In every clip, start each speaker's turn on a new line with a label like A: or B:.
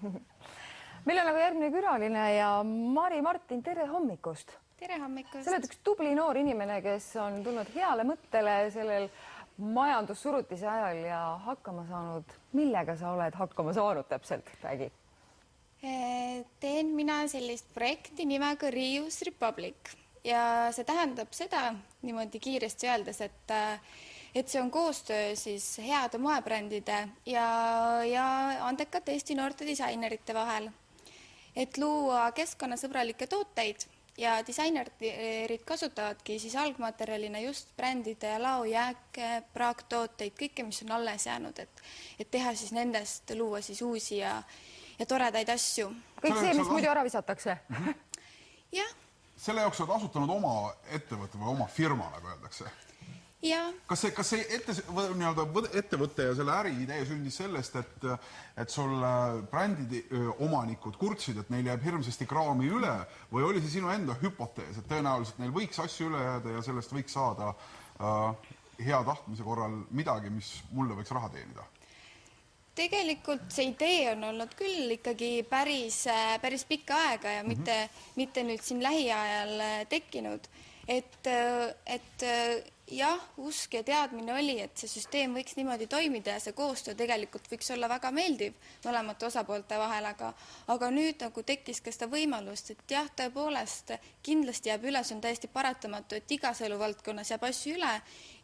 A: Meil on aga järgmine külaline ja Mari Martin, tere hommikust!
B: Tere hommikust!
A: Sa oled üks tubli noor inimene, kes on tulnud heale mõttele sellel majandussurutise ajal ja hakkama saanud. Millega sa oled hakkama saanud täpselt? Räägi.
B: Teen mina sellist projekti nimega Reuse Republic ja see tähendab seda niimoodi kiiresti öeldes, et see on koostöö siis heade moebrändide ja andekate Eesti noorte disainerite vahel, et luua keskkonnasõbralikke tooteid ja disainerid kasutavadki siis algmaterjalina just brändide ja laojääke, praaktooteid, kõike, mis on alles jäänud, et teha siis nendest, luua siis uusi ja toredaid asju.
A: Kõik see, mis muidu ära visatakse.
B: Jah.
C: Selle jaoks oled asutanud oma ettevõtte või oma firma, nagu öeldakse.
B: Ja.
C: Kas see ettevõtte ja selle äriidee sündis sellest, et sul brändid omanikud kurtsid, et neil jääb hirmsasti kraami üle või oli see sinu enda hüpotees, et tõenäoliselt neil võiks asju üle jääda ja sellest võiks saada hea tahtmise korral midagi, mis mulle võiks raha teenida?
B: Tegelikult see idee on olnud küll ikkagi päris pikka aega ja mitte nüüd siin lähiajal tekkinud, et jah, usk ja teadmine oli, et see süsteem võiks niimoodi toimida ja see koostöö tegelikult võiks olla väga meeldiv mõlemate osapoolte vahel, aga nüüd nagu tekkis ka seda võimalust, et jah, tõepoolest kindlasti jääb üle, see on täiesti paratamatu, et igas eluvaldkonnas jääb asju üle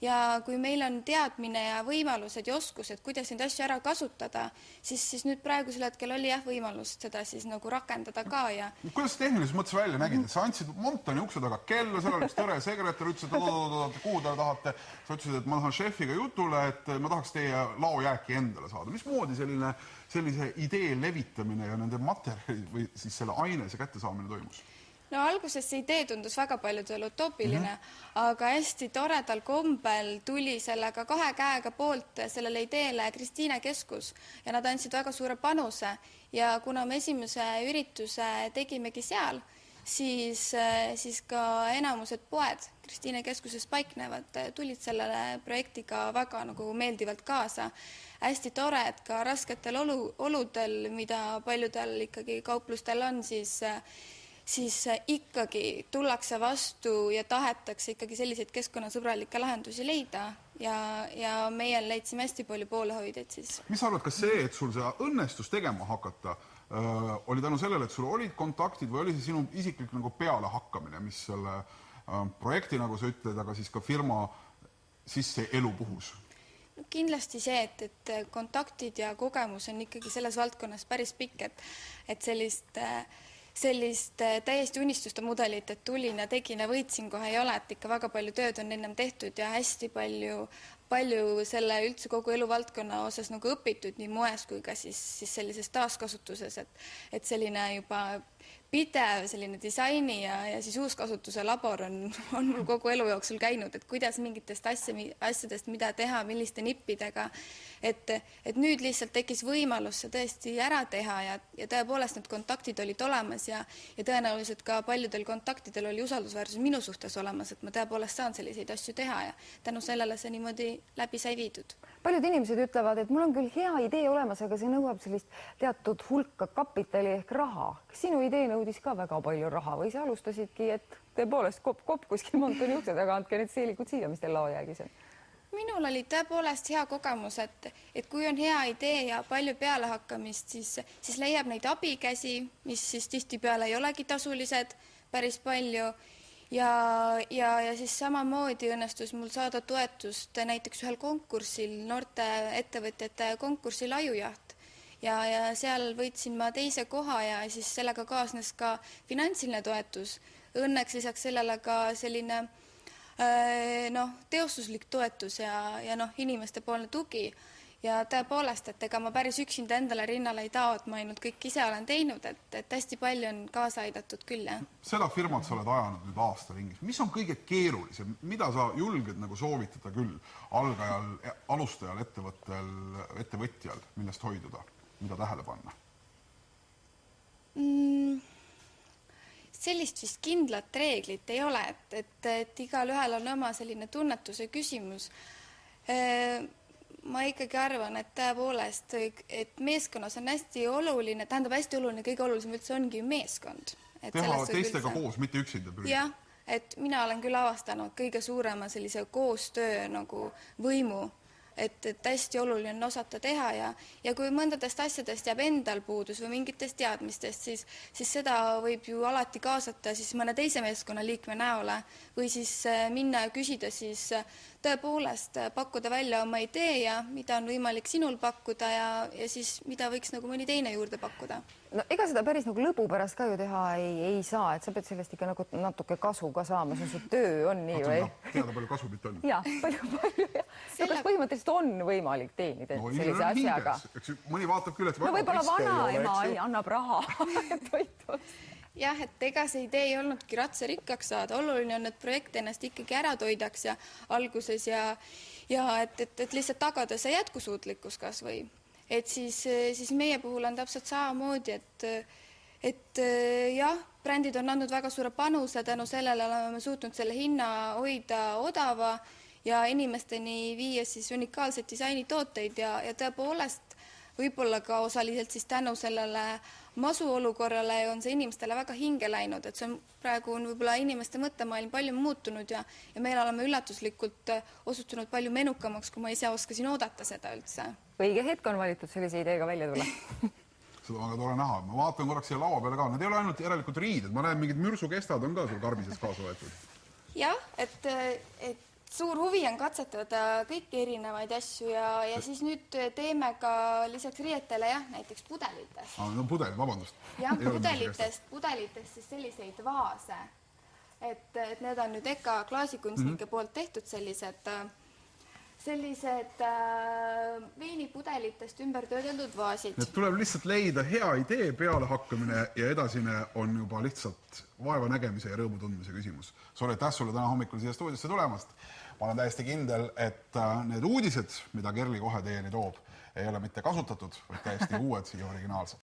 B: ja kui meil on teadmine ja võimalused ja oskused, kuidas neid asju ära kasutada, siis nüüd praegusel hetkel oli jah võimalust seda siis nagu rakendada ka ja...
C: Kuidas sa tehnilises mõttes välja nägid? Sa andsid Montoni ukse taga kella, seal oli üks tõre sekretär, ütles, et kuhu te tahate. Sa ütlesid, et ma tahan šefiga jutule, et ma tahaks teie laojääki endale saada. Mismoodi sellise idee levitamine ja nende materjali või siis selle ainese kättesaamine toimus?
B: No alguses see idee tundus väga paljudel utoopiline, aga hästi toredal kombel tuli sellega 2 käega poolt sellele ideele Kristiine Keskus ja nad andsid väga suure panuse ja kuna me esimese ürituse tegimegi seal, siis ka enamused poed Kristiine Keskuses paiknevad, tulid sellele projektiga väga nagu meeldivalt kaasa. Hästi tore, et ka rasketel oludel, mida paljudel ikkagi kauplustel on, siis ikkagi tullakse vastu ja tahetakse ikkagi selliseid keskkonnasõbralikke lahendusi leida ja meie leidsime hästi palju poolehoideid siis.
C: Mis sa arvad, kas see, et sul see õnnestus tegema hakata, oli tänu sellele, et sul olid kontaktid või oli see sinu isiklik nagu peale hakkamine, mis selle projekti, nagu sa ütled, aga siis ka firma sisse elu puhus?
B: Kindlasti see, et kontaktid ja kogemus on ikkagi selles valdkonnas päris pikk, et sellist täiesti unistuste mudelit, et tulin ja tegin ja võitsin kohe ei ole, et ikka väga palju tööd on ennem tehtud ja hästi palju selle üldse kogu eluvaldkonna osas nagu õpitud nii moes kui ka siis sellises taaskasutuses, et selline juba pidev selline disaini ja siis uuskasutuse labor on mul kogu elu jooksul käinud, et kuidas mingitest asjadest, mida teha, milliste nippidega, et nüüd lihtsalt tekkis võimalus see tõesti ära teha ja tõepoolest need kontaktid olid olemas ja tõenäoliselt ka paljudel kontaktidel oli usaldusväärsus minu suhtes olemas, et ma tõepoolest saan selliseid asju teha ja tänu sellele see niimoodi läbi sai viidud.
A: Paljud inimesed ütlevad, et mul on küll hea idee olemas, aga see nõuab sellist teatud hulka kapitali ehk raha. Kas sinu idee nõudis ka väga palju raha või sa alustasidki, et tõepoolest kopp kuskil Montoni ukse taga, andke need seelikud siia, mis teil laojäägis on?
B: Minul oli tõepoolest hea kogemus, et kui on hea idee ja palju peale hakkamist, siis leiab neid abikäsi, mis siis tihtipeale ei olegi tasulised päris palju ja siis samamoodi õnnestus mul saada toetust näiteks ühel konkursil, noorte ettevõtjate konkursil Ajujaht ja seal võitsin ma 2. koha ja siis sellega kaasnes ka finantsiline toetus. Õnneks lisaks sellele ka selline teostuslik toetus ja inimeste poolne tugi. Ja tõepoolest, et ega ma päris üksinda endale rinnale ei tao, et ma ainult kõik ise olen teinud, et hästi palju on kaasa aidatud küll, jah.
C: Seda firmat sa oled ajanud nüüd aasta ringis. Mis on kõige keerulisem? Mida sa julged nagu soovitada küll algajal, alustajal, ettevõtjal, millest hoiduda? Mida tähele panna?
B: Sellist vist kindlat reeglit ei ole, et igal ühel on oma selline tunnetuse küsimus. ma ikkagi arvan, et tõepoolest, et meeskonnas on hästi oluline, tähendab hästi oluline, kõige olulisem üldse ongi meeskond.
C: Teha teistega koos, mitte üksinda pürgida.
B: Jah, et mina olen küll avastanud kõige suurema sellise koostöö nagu võimu, et hästi oluline on osata teha ja kui mõndadest asjadest jääb endal puudus või mingitest teadmistest, siis seda võib ju alati kaasata siis mõne teise meeskonna liikme näole või siis minna ja küsida siis tõepoolest pakkuda välja oma idee ja mida on võimalik sinul pakkuda ja siis mida võiks nagu mõni teine juurde pakkuda.
A: No ega seda päris nagu lõbu pärast ka ju teha ei saa, et sa pead sellest ikka nagu natuke kasu ka saama, see on su töö on nii või?
C: Teada palju kasumit on.
A: Jaa, palju. Kas põhimõtteliselt on võimalik teenida sellise asjaga?
C: Mõni vaatab küll, et
A: no võib-olla vanaema annab raha toitu.
B: Jah, et ega see idee ei olnudki ratsarikkaks saada. Oluline on, et projekt ennast ikkagi ära toidaks ja alguses ja et lihtsalt tagada see jätkusuutlikkus kas või. Et siis meie puhul on täpselt samamoodi, et jah, brändid on andnud väga suure panuse, tänu sellele oleme suutnud selle hinna hoida odava ja inimesteni viia siis unikaalseid disainitooteid ja tõepoolest võib-olla ka osaliselt siis tänu sellele masuolukorrale on see inimestele väga hinge läinud, et see on praegu on võib-olla inimeste mõttemaailm palju muutunud ja meil oleme üllatuslikult osutunud palju menukamaks, kui ma ise oskasin oodata seda üldse.
A: Õige hetk on valitud sellise ideega välja tulla.
C: Seda on ka tore näha. Ma vaatan korraks siia laua peale ka. Need ei ole ainult järelikult riided. Ma näen, mingid mürsukestad on ka sul karbises kaasa võetud.
B: Jah, et suur huvi on katsetada kõiki erinevaid asju ja siis nüüd teeme ka lisaks riietele näiteks pudelitest.
C: No pudelid, vabandust.
B: Jah, pudelitest siis selliseid vaase. Et need on nüüd EKA klaasikunstnike poolt tehtud sellised veinipudelitest ümber töödeldud vaasid.
C: Need tuleb lihtsalt leida hea idee, pealehakkamine ja edasine on juba lihtsalt vaeva nägemise ja rõõmu tundmise küsimus. Suur aitäh sulle täna hommikul siia stuudiosse tulemast. Ma olen täiesti kindel, et need uudised, mida Kerli kohe teieni toob, ei ole mitte kasutatud, vaid täiesti uued ja originaalsed.